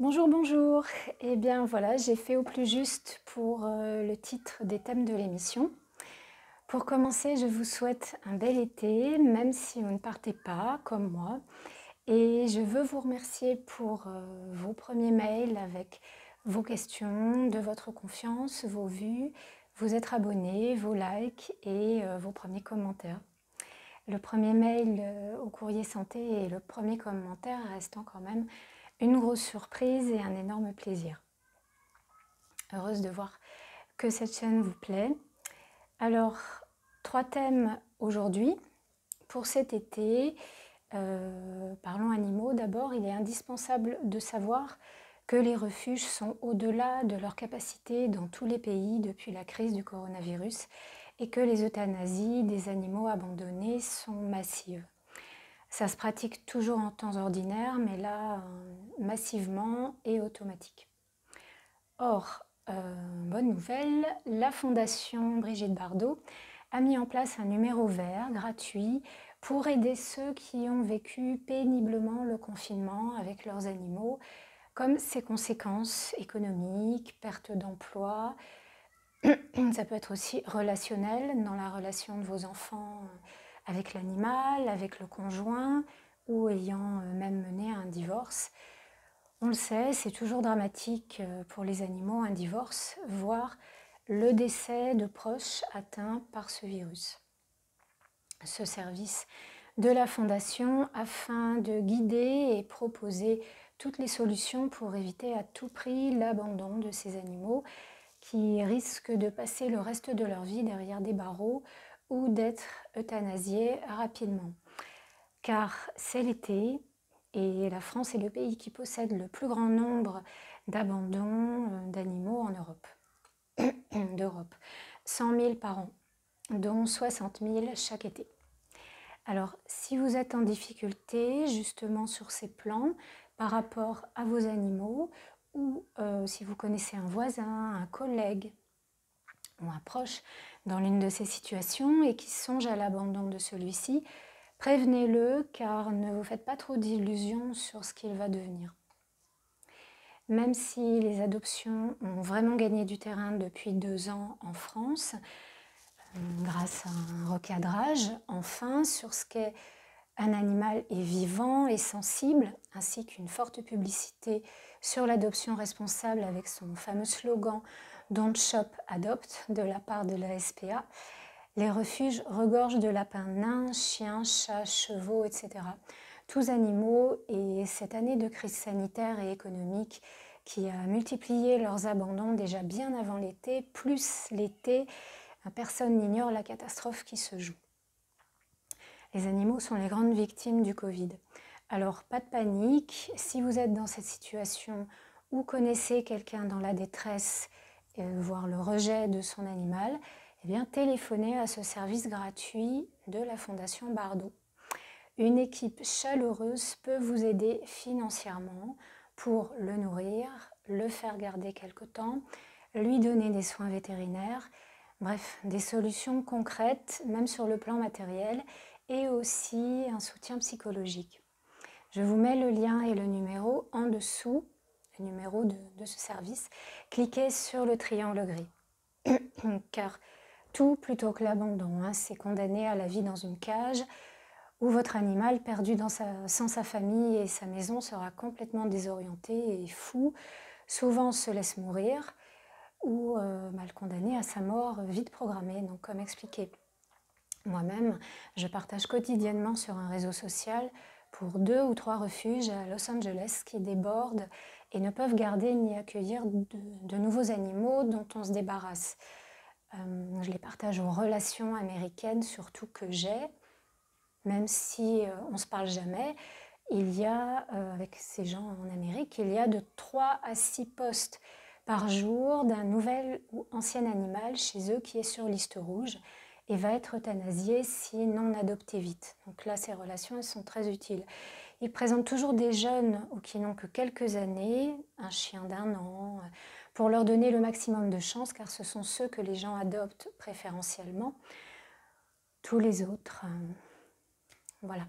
Bonjour, bonjour. Eh bien voilà, j'ai fait au plus juste pour le titre des thèmes de l'émission. Pour commencer, je vous souhaite un bel été, même si vous ne partez pas comme moi. Et je veux vous remercier pour vos premiers mails avec vos questions, de votre confiance, vos vues, vous êtes abonnés, vos likes et vos premiers commentaires. Le premier mail au courrier santé et le premier commentaire restant quand même une grosse surprise et un énorme plaisir. Heureuse de voir que cette chaîne vous plaît. Alors, 3 thèmes aujourd'hui. Pour cet été, parlons animaux. D'abord, il est indispensable de savoir que les refuges sont au-delà de leur capacité dans tous les pays depuis la crise du coronavirus et que les euthanasies des animaux abandonnés sont massives. Ça se pratique toujours en temps ordinaire, mais là, massivement et automatique. Or, bonne nouvelle, la Fondation Brigitte Bardot a mis en place un numéro vert gratuit pour aider ceux qui ont vécu péniblement le confinement avec leurs animaux, comme ses conséquences économiques, perte d'emploi. Ça peut être aussi relationnel dans la relation de vos enfants avec l'animal, avec le conjoint ou ayant même mené à un divorce. On le sait, c'est toujours dramatique pour les animaux, un divorce, voire le décès de proches atteints par ce virus. Ce service de la Fondation afin de guider et proposer toutes les solutions pour éviter à tout prix l'abandon de ces animaux qui risquent de passer le reste de leur vie derrière des barreaux ou d'être euthanasiés rapidement. Car c'est l'été et la France est le pays qui possède le plus grand nombre d'abandons d'animaux en Europe. d'Europe. 100 000 par an, dont 60 000 chaque été. Alors, si vous êtes en difficulté justement sur ces plans par rapport à vos animaux, ou si vous connaissez un voisin, un collègue ou un proche dans l'une de ces situations et qui songe à l'abandon de celui-ci, prévenez-le car ne vous faites pas trop d'illusions sur ce qu'il va devenir. Même si les adoptions ont vraiment gagné du terrain depuis 2 ans en France, grâce à un recadrage enfin sur ce qu'est un animal est vivant et sensible, ainsi qu'une forte publicité sur l'adoption responsable avec son fameux slogan Don't Shop, Adopt de la part de la SPA, les refuges regorgent de lapins nains, chiens, chats, chevaux, etc. Tous animaux, et cette année de crise sanitaire et économique qui a multiplié leurs abandons déjà bien avant l'été, plus l'été, personne n'ignore la catastrophe qui se joue. Les animaux sont les grandes victimes du Covid. Alors, pas de panique, si vous êtes dans cette situation ou connaissez quelqu'un dans la détresse, voire le rejet de son animal, eh bien, téléphonez à ce service gratuit de la Fondation Bardot. Une équipe chaleureuse peut vous aider financièrement pour le nourrir, le faire garder quelque temps, lui donner des soins vétérinaires, bref, des solutions concrètes, même sur le plan matériel, et aussi un soutien psychologique. Je vous mets le lien et le numéro en dessous, le numéro de ce service. Cliquez sur le triangle gris. Car tout plutôt que l'abandon, c'est condamné à la vie dans une cage où votre animal perdu sans sa famille et sa maison sera complètement désorienté et fou, souvent se laisse mourir ou mal condamné à sa mort vite programmée, donc comme expliqué. Moi-même, je partage quotidiennement sur un réseau social pour 2 ou 3 refuges à Los Angeles qui débordent et ne peuvent garder ni accueillir de nouveaux animaux dont on se débarrasse. Je les partage aux relations américaines, surtout que j'ai, même si on ne se parle jamais. Il y a, avec ces gens en Amérique, il y a de 3 à 6 posts par jour d'un nouvel ou ancien animal chez eux qui est sur liste rouge et va être euthanasié si non adopté vite. Donc là, ces relations, elles sont très utiles. Ils présentent toujours des jeunes ou qui n'ont que quelques années, un chien d'1 an, pour leur donner le maximum de chance, car ce sont ceux que les gens adoptent préférentiellement. Tous les autres, voilà.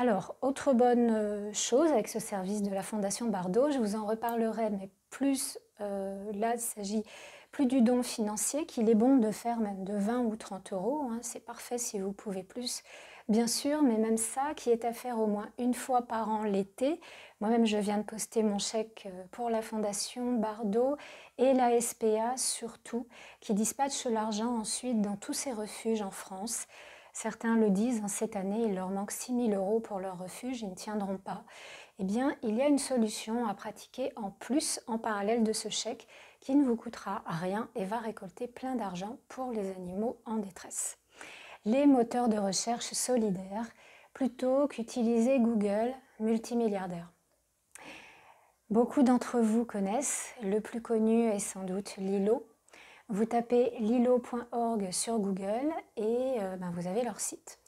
Alors, autre bonne chose avec ce service de la Fondation Bardot, je vous en reparlerai, mais plus là, il s'agit plus du don financier, qu'il est bon de faire même de 20 ou 30 euros, hein, c'est parfait si vous pouvez plus, bien sûr, mais même ça, qui est à faire au moins une fois par an l'été. Moi-même, je viens de poster mon chèque pour la Fondation Bardot et la SPA surtout, qui dispatche l'argent ensuite dans tous ces refuges en France. Certains le disent, cette année, il leur manque 6 000 euros pour leur refuge, ils ne tiendront pas. Eh bien, il y a une solution à pratiquer en plus, en parallèle de ce chèque, qui ne vous coûtera rien et va récolter plein d'argent pour les animaux en détresse. Les moteurs de recherche solidaires, plutôt qu'utiliser Google multimilliardaire. Beaucoup d'entre vous connaissent, le plus connu est sans doute Lilo. Vous tapez lilo.org sur Google et vous avez leur site.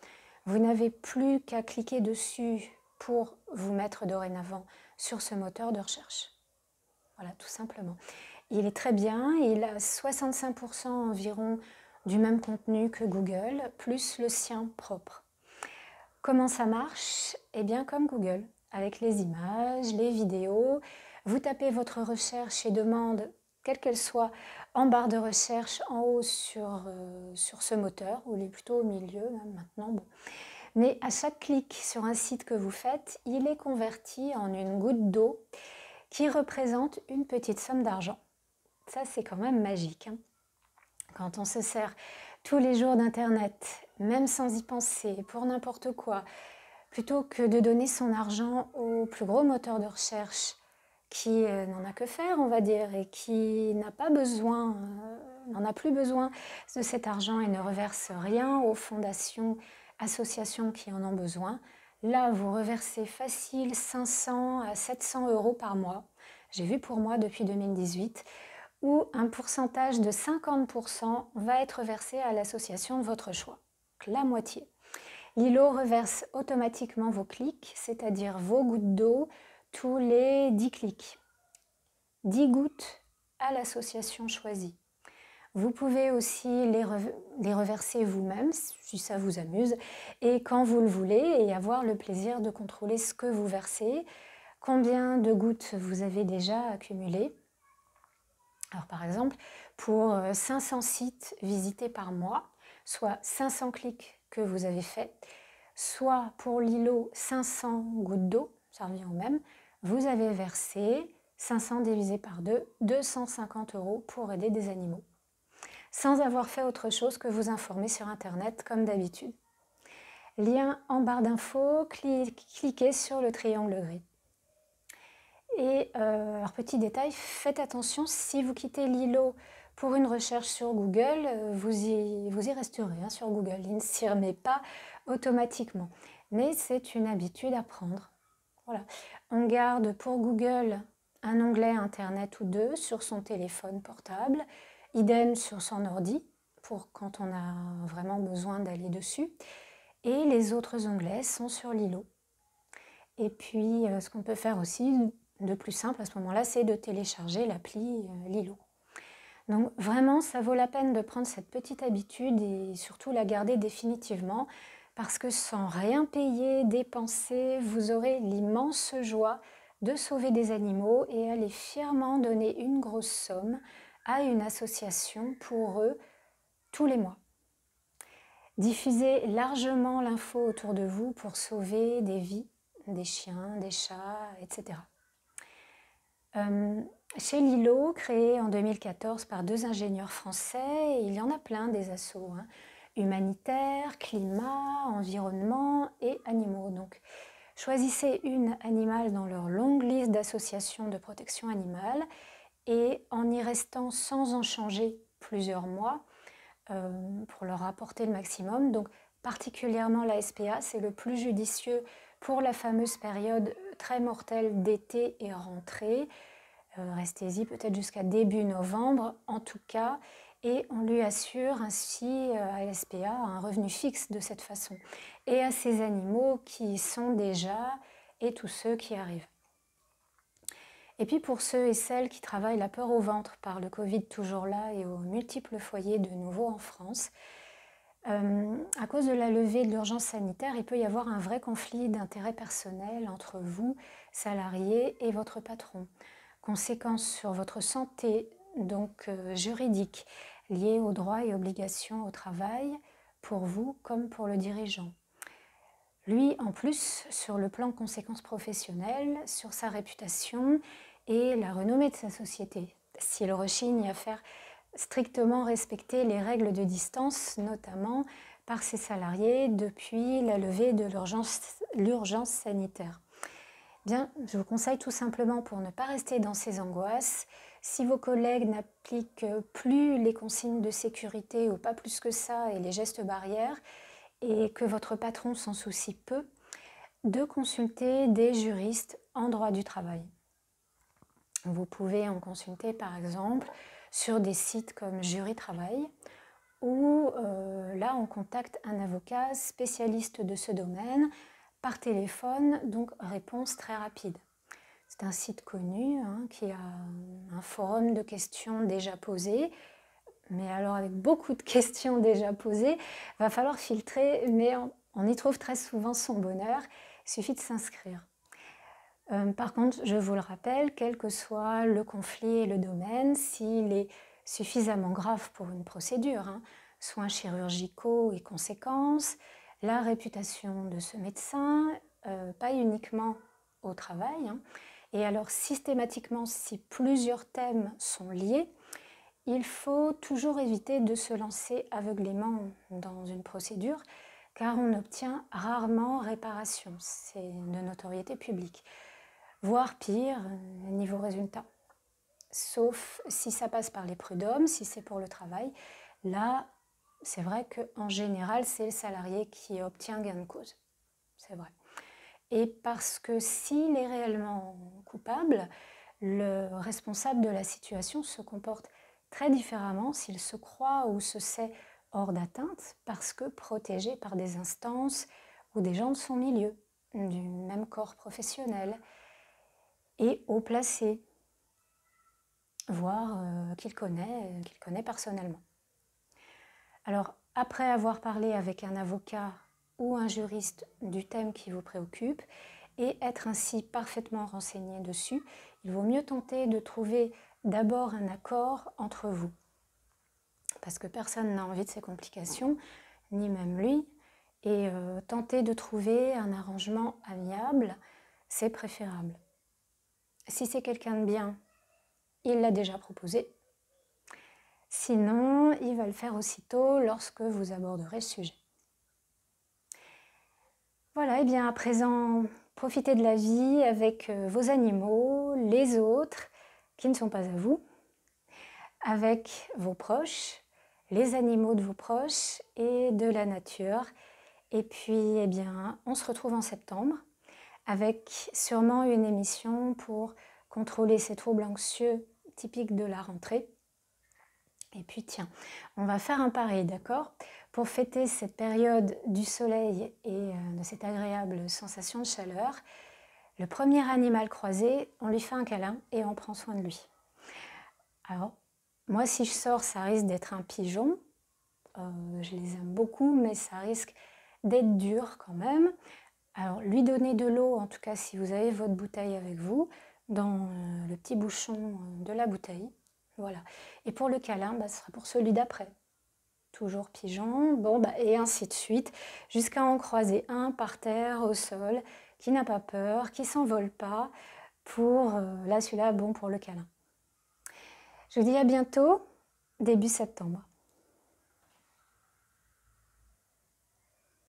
Vous n'avez plus qu'à cliquer dessus pour vous mettre dorénavant sur ce moteur de recherche. Voilà, tout simplement. Il est très bien, il a 65% environ du même contenu que Google, plus le sien propre. Comment ça marche? Eh bien comme Google, avec les images, les vidéos. Vous tapez votre recherche et demande, quelle qu'elle soit, en barre de recherche en haut sur ce moteur, ou il est plutôt au milieu même maintenant. Bon. Mais à chaque clic sur un site que vous faites, il est converti en une goutte d'eau qui représente une petite somme d'argent. Ça, c'est quand même magique, hein. Quand on se sert tous les jours d'Internet, même sans y penser, pour n'importe quoi, plutôt que de donner son argent au plus gros moteur de recherche qui n'en a que faire, on va dire, et qui n'a pas besoin, n'en a plus besoin de cet argent et ne reverse rien aux fondations, associations qui en ont besoin. Là, vous reversez facile 500 à 700 euros par mois. J'ai vu pour moi depuis 2018, où un pourcentage de 50% va être versé à l'association de votre choix, donc la moitié. Lilo reverse automatiquement vos clics, c'est-à-dire vos gouttes d'eau, tous les 10 clics. 10 gouttes à l'association choisie. Vous pouvez aussi les reverser vous-même, si ça vous amuse, et quand vous le voulez, et avoir le plaisir de contrôler ce que vous versez, combien de gouttes vous avez déjà accumulées. Alors par exemple, pour 500 sites visités par mois, soit 500 clics que vous avez faits, soit pour Lilo 500 gouttes d'eau, ça revient au même, vous avez versé 500 divisé par 2, 250 euros pour aider des animaux, sans avoir fait autre chose que vous informer sur Internet comme d'habitude. Lien en barre d'infos, cliquez sur le triangle gris. Et alors petit détail, faites attention, si vous quittez Lilo pour une recherche sur Google, vous y resterez sur Google, il ne s'y remet pas automatiquement. Mais c'est une habitude à prendre. Voilà. On garde pour Google un onglet Internet ou deux sur son téléphone portable, idem sur son ordi, pour quand on a vraiment besoin d'aller dessus. Et les autres onglets sont sur Lilo. Et puis, ce qu'on peut faire aussi, de plus simple à ce moment-là, c'est de télécharger l'appli Lilo. Donc vraiment, ça vaut la peine de prendre cette petite habitude et surtout la garder définitivement parce que sans rien payer, dépenser, vous aurez l'immense joie de sauver des animaux et aller fièrement donner une grosse somme à une association pour eux tous les mois. Diffusez largement l'info autour de vous pour sauver des vies, des chiens, des chats, etc. Chez Lilo, créé en 2014 par 2 ingénieurs français, il y en a plein des assos, humanitaires, climat, environnement et animaux. Donc, choisissez une animale dans leur longue liste d'associations de protection animale et en y restant sans en changer plusieurs mois pour leur apporter le maximum. Donc, particulièrement la SPA, c'est le plus judicieux pour la fameuse période très mortelle d'été et rentrée. Restez-y peut-être jusqu'à début novembre en tout cas, et on lui assure ainsi à la SPA un revenu fixe de cette façon, et à ces animaux qui y sont déjà et tous ceux qui arrivent. Et puis pour ceux et celles qui travaillent la peur au ventre par le Covid toujours là et aux multiples foyers de nouveau en France, À cause de la levée de l'urgence sanitaire, il peut y avoir un vrai conflit d'intérêts personnels entre vous, salariés, et votre patron. Conséquences sur votre santé, donc juridique, liées aux droits et obligations au travail, pour vous comme pour le dirigeant. Lui, en plus, sur le plan conséquences professionnelles, sur sa réputation et la renommée de sa société, s'il rechigne à faire strictement respecter les règles de distance, notamment par ses salariés depuis la levée de l'urgence sanitaire. Bien, je vous conseille tout simplement, pour ne pas rester dans ces angoisses, si vos collègues n'appliquent plus les consignes de sécurité ou pas plus que ça et les gestes barrières, et que votre patron s'en soucie peu, de consulter des juristes en droit du travail. Vous pouvez en consulter par exemple sur des sites comme Jury Travail, où là on contacte un avocat spécialiste de ce domaine par téléphone, donc réponse très rapide. C'est un site connu qui a un forum de questions déjà posées, mais alors avec beaucoup de questions déjà posées, va falloir filtrer, mais on y trouve très souvent son bonheur, il suffit de s'inscrire. Par contre, je vous le rappelle, quel que soit le conflit et le domaine, s'il est suffisamment grave pour une procédure, soins chirurgicaux et conséquences, la réputation de ce médecin, pas uniquement au travail, et alors systématiquement, si plusieurs thèmes sont liés, il faut toujours éviter de se lancer aveuglément dans une procédure, car on obtient rarement réparation, c'est de notoriété publique. Voire pire, niveau résultat. Sauf si ça passe par les prud'hommes, si c'est pour le travail. Là, c'est vrai qu'en général, c'est le salarié qui obtient gain de cause. C'est vrai. Et parce que s'il est réellement coupable, le responsable de la situation se comporte très différemment s'il se croit ou se sait hors d'atteinte, parce que protégé par des instances ou des gens de son milieu, du même corps professionnel, et haut placé, voire qu'il connaît personnellement. Alors, après avoir parlé avec un avocat ou un juriste du thème qui vous préoccupe, et être ainsi parfaitement renseigné dessus, il vaut mieux tenter de trouver d'abord un accord entre vous. Parce que personne n'a envie de ces complications, ni même lui, et tenter de trouver un arrangement amiable, c'est préférable. Si c'est quelqu'un de bien, il l'a déjà proposé. Sinon, il va le faire aussitôt lorsque vous aborderez le sujet. Voilà, et bien à présent, profitez de la vie avec vos animaux, les autres, qui ne sont pas à vous, avec vos proches, les animaux de vos proches et de la nature. Et puis, eh bien, on se retrouve en septembre avec sûrement une émission pour contrôler ces troubles anxieux typiques de la rentrée. Et puis tiens, on va faire un pari, d'accord? Pour fêter cette période du soleil et de cette agréable sensation de chaleur, le premier animal croisé, on lui fait un câlin et on prend soin de lui. Alors, moi si je sors, ça risque d'être un pigeon. Je les aime beaucoup, mais ça risque d'être dur quand même. Alors, lui donner de l'eau, en tout cas si vous avez votre bouteille avec vous, dans le petit bouchon de la bouteille. Voilà. Et pour le câlin, ce sera pour celui d'après. Toujours pigeon, et ainsi de suite, jusqu'à en croiser un par terre, au sol, qui n'a pas peur, qui s'envole pas, pour, là celui-là, bon pour le câlin. Je vous dis à bientôt, début septembre.